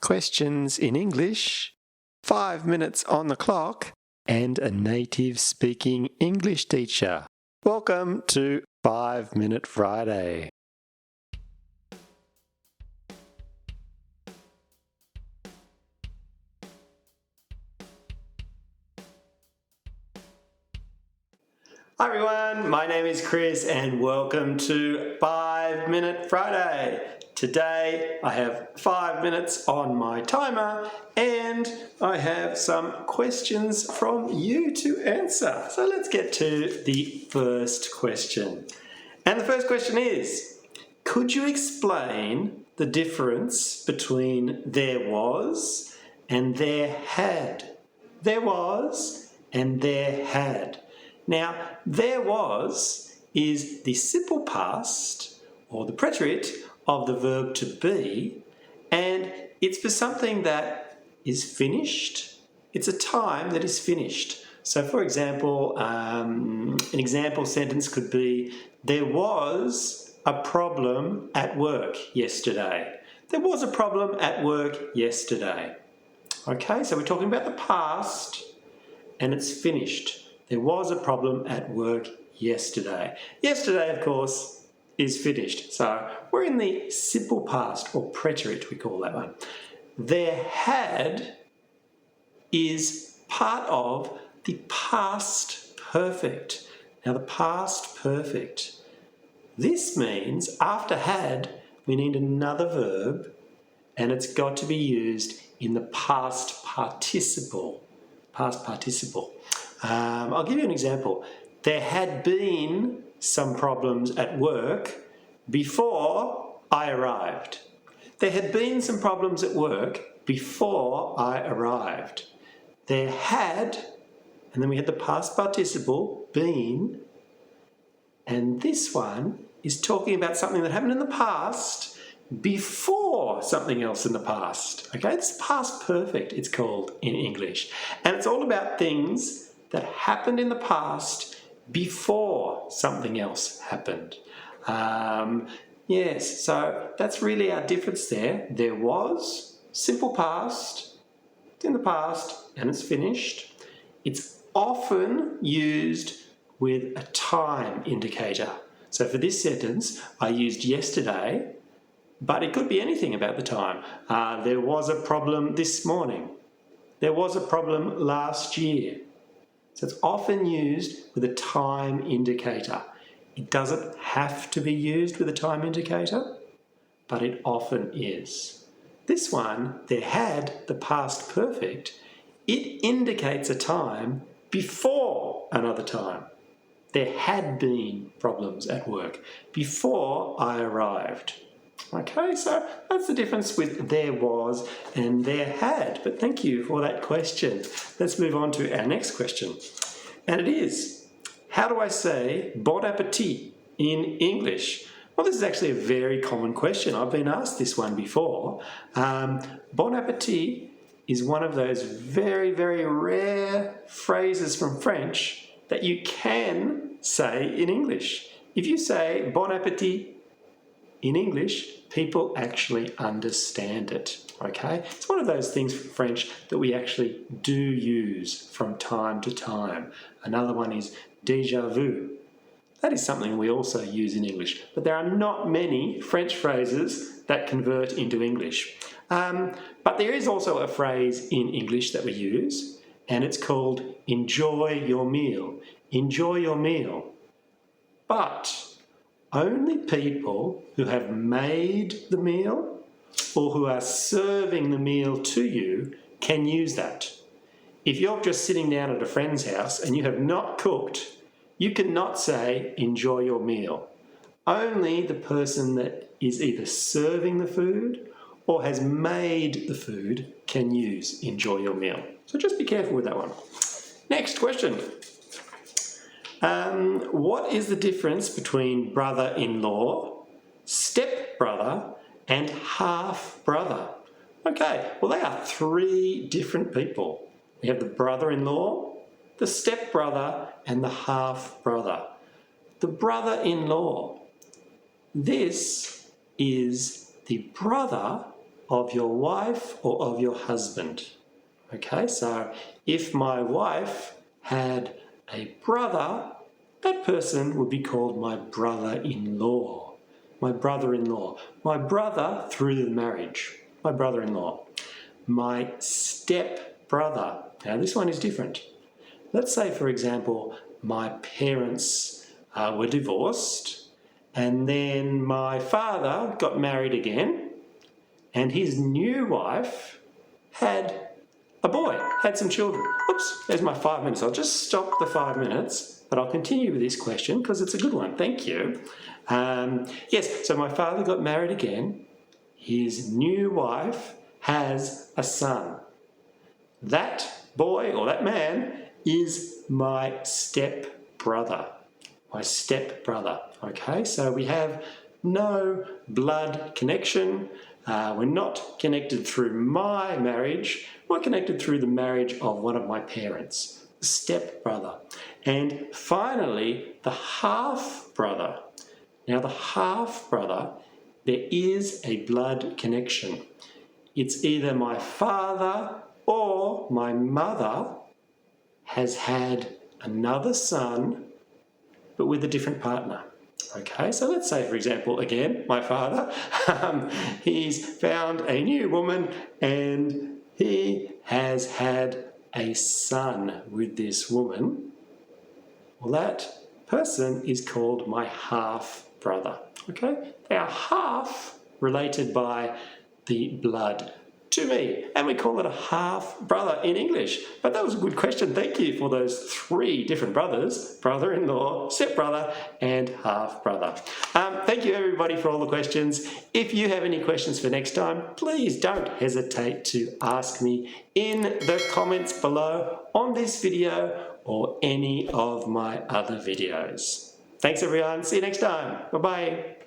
questions in English, 5 minutes on the clock, and a native speaking English teacher. Welcome to 5 Minute Friday. Hi everyone, my name is Chris and welcome to 5 Minute Friday. Today I have 5 minutes on my timer and I have some questions from you to answer. So let's get to the first question. And the first question is, could you explain the difference between there was and there had? There was and there had. Now, there was is the simple past or the preterite of the verb to be, and it's for something that is finished. It's a time that is finished. So, for example, an example sentence could be, there was a problem at work yesterday. There was a problem at work yesterday. Okay, so we're talking about the past and it's finished. There was a problem at work yesterday. Yesterday, of course, is finished. So we're in the simple past, or preterite, we call that one. There had is part of the past perfect. Now, the past perfect. This means after had, we need another verb, and it's got to be used in the past participle. Past participle. I'll give you an example. There had been some problems at work before I arrived. There had been some problems at work before I arrived. There had, and then we had the past participle, been, and this one is talking about something that happened in the past before something else in the past. Okay, it's past perfect, it's called in English. And it's all about things that happened in the past before something else happened. Yes, so that's really our difference there. There was, simple past, it's in the past and it's finished. It's often used with a time indicator. So for this sentence, I used yesterday, but it could be anything about the time. There was a problem this morning. There was a problem last year. So it's often used with a time indicator. It doesn't have to be used with a time indicator, but it often is. This one, there had, the past perfect, it indicates a time before another time. There had been problems at work before I arrived. Okay, so that's the difference with there was and there had. But thank you for that question. Let's move on to our next question. And it is, how do I say bon appetit in English? Well, this is actually a very common question. I've been asked this one before. Bon appetit is one of those very, very rare phrases from French that you can say in English. If you say bon appetit in English, people actually understand it, okay? It's one of those things from French that we actually do use from time to time. Another one is déjà vu. That is something we also use in English, but there are not many French phrases that convert into English. But there is also a phrase in English that we use, and it's called enjoy your meal. Enjoy your meal. But only people who have made the meal or who are serving the meal to you can use that. If you're just sitting down at a friend's house and you have not cooked, you cannot say, enjoy your meal. Only the person that is either serving the food or has made the food can use enjoy your meal. So just be careful with that one. Next question. What is the difference between brother-in-law, step-brother, and half-brother? Okay, well they are three different people. We have the brother-in-law, the step-brother, and the half-brother. The brother-in-law. This is the brother of your wife or of your husband. Okay, so if my wife had a brother, that person would be called my brother-in-law. My brother-in-law. My brother through the marriage. My brother-in-law. My step-brother. Now this one is different. Let's say, for example, my parents were divorced, and then my father got married again, and his new wife had a boy, had some children. Oops, there's my 5 minutes. I'll just stop the 5 minutes, but I'll continue with this question because it's a good one. Thank you. Yes, so my father got married again. His new wife has a son. That boy or that man is my step-brother. My step-brother. Okay, so we have no blood connection. We're not connected through my marriage. We're connected through the marriage of one of my parents. Step-brother. And finally, the half-brother. Now, the half-brother, there is a blood connection. It's either my father or my mother has had another son, but with a different partner. Okay, so let's say, for example, again, my father, he's found a new woman and he has had a son with this woman. Well, that person is called my half-brother. Okay, they are half related by the blood to me, and we call it a half-brother in English. But that was a good question. Thank you for those 3 different brothers: brother-in-law, step-brother, and half-brother. Thank you, everybody, for all the questions. If you have any questions for next time, please don't hesitate to ask me in the comments below on this video or any of my other videos. Thanks, everyone. See you next time. Bye-bye.